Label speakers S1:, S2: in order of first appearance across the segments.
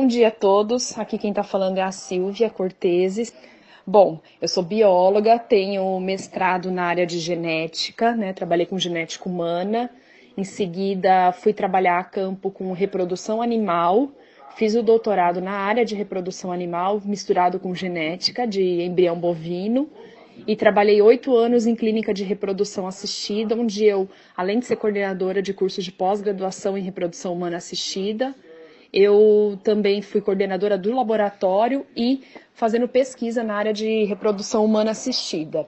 S1: dia a todos. Aqui quem está falando é a Silvia Corteses. Bom, eu sou bióloga, tenho mestrado na área de genética, né? Trabalhei com genética humana. Em seguida, fui trabalhar a campo com reprodução animal. Fiz o doutorado na área de reprodução animal, misturado com genética de embrião bovino. E trabalhei 8 anos em clínica de reprodução assistida, onde eu, além de ser coordenadora de curso de pós-graduação em reprodução humana assistida, eu também fui coordenadora do laboratório e fazendo pesquisa na área de reprodução humana assistida.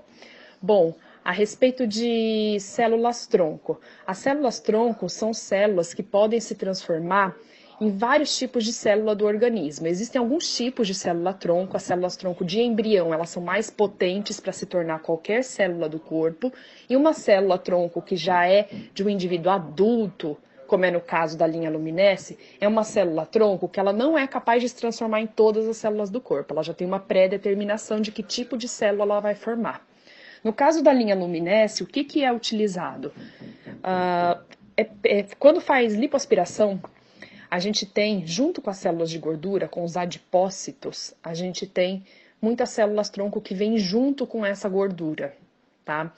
S1: Bom, a respeito de células-tronco. As células-tronco são células que podem se transformar em vários tipos de célula do organismo. Existem alguns tipos de célula-tronco. As células-tronco de embrião, elas são mais potentes para se tornar qualquer célula do corpo. E uma célula-tronco que já é de um indivíduo adulto, como é no caso da linha luminesce, é uma célula-tronco que ela não é capaz de se transformar em todas as células do corpo. Ela já tem uma pré-determinação de que tipo de célula ela vai formar. No caso da linha luminesce, o que é utilizado? Quando faz lipoaspiração, a gente tem, junto com as células de gordura, com os adipócitos, a gente tem muitas células-tronco que vêm junto com essa gordura, tá?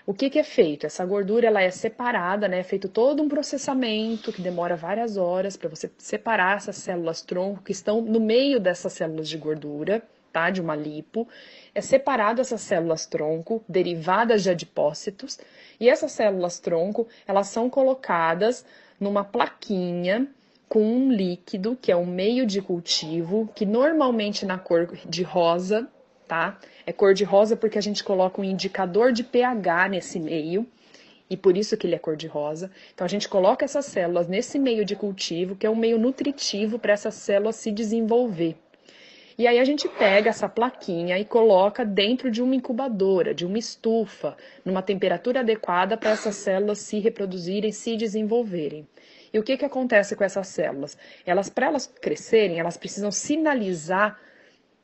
S1: O que é feito? Essa gordura ela é separada, né? É feito todo um processamento que demora várias horas para você separar essas células-tronco que estão no meio dessas células de gordura, tá? De uma lipo. É separado essas células-tronco, derivadas de adipócitos, e essas células-tronco, elas são colocadas numa plaquinha com um líquido, que é um meio de cultivo, que normalmente na cor de rosa, tá? É cor de rosa porque a gente coloca um indicador de pH nesse meio, e por isso que ele é cor de rosa. Então a gente coloca essas células nesse meio de cultivo, que é um meio nutritivo para essa célula se desenvolver. E aí a gente pega essa plaquinha e coloca dentro de uma incubadora, de uma estufa, numa temperatura adequada para essas células se reproduzirem, se desenvolverem. E o que acontece com essas células? Para elas crescerem, elas precisam sinalizar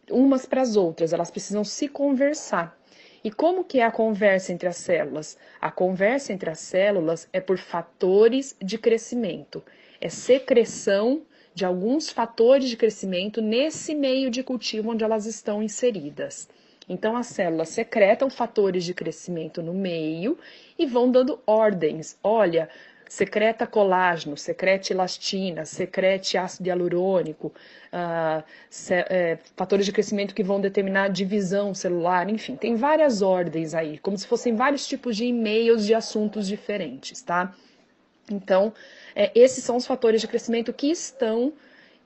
S1: umas para as outras, elas precisam se conversar. E como que é a conversa entre as células? A conversa entre as células é por fatores de crescimento, é secreção de alguns fatores de crescimento nesse meio de cultivo onde elas estão inseridas. Então, as células secretam fatores de crescimento no meio e vão dando ordens. Olha, secreta colágeno, secrete elastina, secrete ácido hialurônico, fatores de crescimento que vão determinar a divisão celular, enfim, tem várias ordens aí, como se fossem vários tipos de e-mails de assuntos diferentes, tá? Então, esses são os fatores de crescimento que estão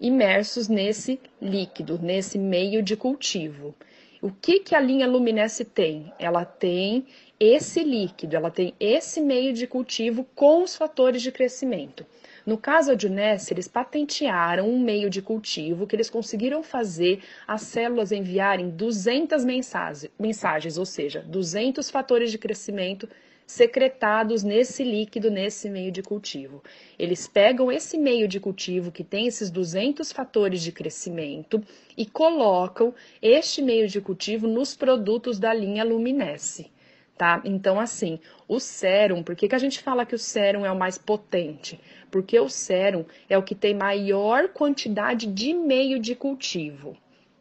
S1: imersos nesse líquido, nesse meio de cultivo. O que a linha luminesce tem? Ela tem esse líquido, ela tem esse meio de cultivo com os fatores de crescimento. No caso da Junesse, eles patentearam um meio de cultivo que eles conseguiram fazer as células enviarem 200 mensagens, ou seja, 200 fatores de crescimento secretados nesse líquido, nesse meio de cultivo. Eles pegam esse meio de cultivo que tem esses 200 fatores de crescimento e colocam este meio de cultivo nos produtos da linha Luminesce, tá? Então, assim, o sérum, por que a gente fala que o sérum é o mais potente? Porque o sérum é o que tem maior quantidade de meio de cultivo.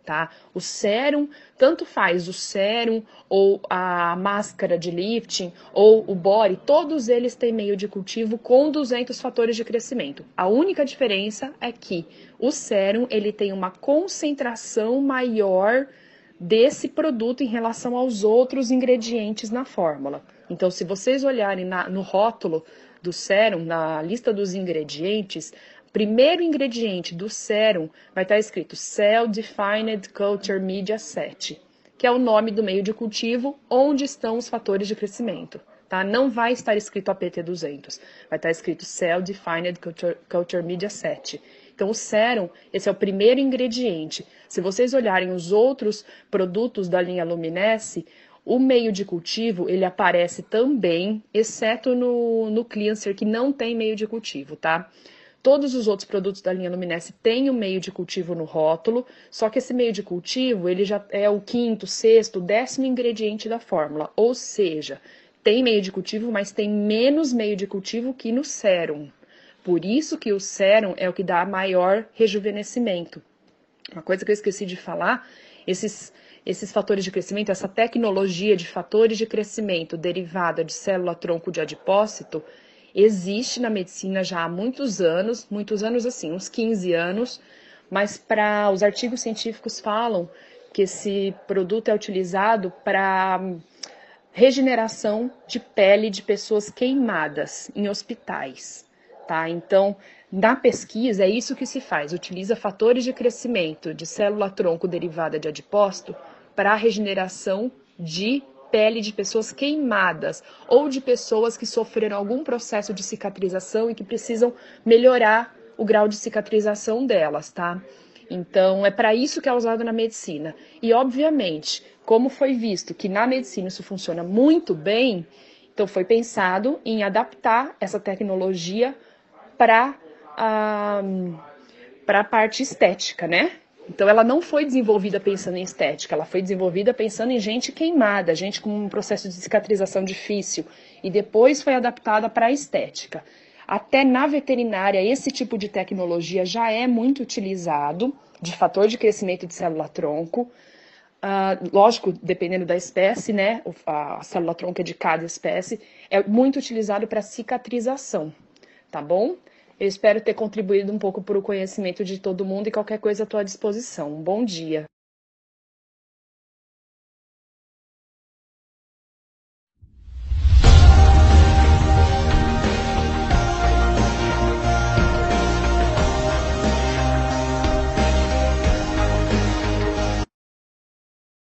S1: Tá? O sérum, tanto faz o sérum ou a máscara de lifting ou o body, todos eles têm meio de cultivo com 200 fatores de crescimento. A única diferença é que o sérum ele tem uma concentração maior desse produto em relação aos outros ingredientes na fórmula. Então, se vocês olharem no rótulo do sérum, na lista dos ingredientes, primeiro ingrediente do sérum vai estar escrito Cell Defined Culture Media Set, que é o nome do meio de cultivo onde estão os fatores de crescimento. Tá? Não vai estar escrito APT200, vai estar escrito Cell Defined Culture Media Set. Então, o sérum, esse é o primeiro ingrediente. Se vocês olharem os outros produtos da linha Luminesce, o meio de cultivo, ele aparece também, exceto no Cleanser, que não tem meio de cultivo, tá? Todos os outros produtos da linha Luminesce têm o meio de cultivo no rótulo, só que esse meio de cultivo, ele já é o quinto, sexto, 10º ingrediente da fórmula. Ou seja, tem meio de cultivo, mas tem menos meio de cultivo que no sérum. Por isso que o sérum é o que dá maior rejuvenescimento. Uma coisa que eu esqueci de falar, esses fatores de crescimento, essa tecnologia de fatores de crescimento derivada de célula-tronco de adipócito, existe na medicina já há muitos anos assim, uns 15 anos, mas os artigos científicos falam que esse produto é utilizado para regeneração de pele de pessoas queimadas em hospitais, tá? Então, na pesquisa é isso que se faz, utiliza fatores de crescimento de célula-tronco derivada de adipócito para a regeneração de pele de pessoas queimadas ou de pessoas que sofreram algum processo de cicatrização e que precisam melhorar o grau de cicatrização delas, tá? Então, é para isso que é usado na medicina. E, obviamente, como foi visto que na medicina isso funciona muito bem, então foi pensado em adaptar essa tecnologia para a parte estética, né? Então, ela não foi desenvolvida pensando em estética, ela foi desenvolvida pensando em gente queimada, gente com um processo de cicatrização difícil, e depois foi adaptada para a estética. Até na veterinária, esse tipo de tecnologia já é muito utilizado, de fator de crescimento de célula-tronco. Lógico, dependendo da espécie, né? A célula-tronco é de cada espécie, é muito utilizado para cicatrização, tá bom? Eu espero ter contribuído um pouco para o conhecimento de todo mundo e qualquer coisa à tua disposição. Um bom dia.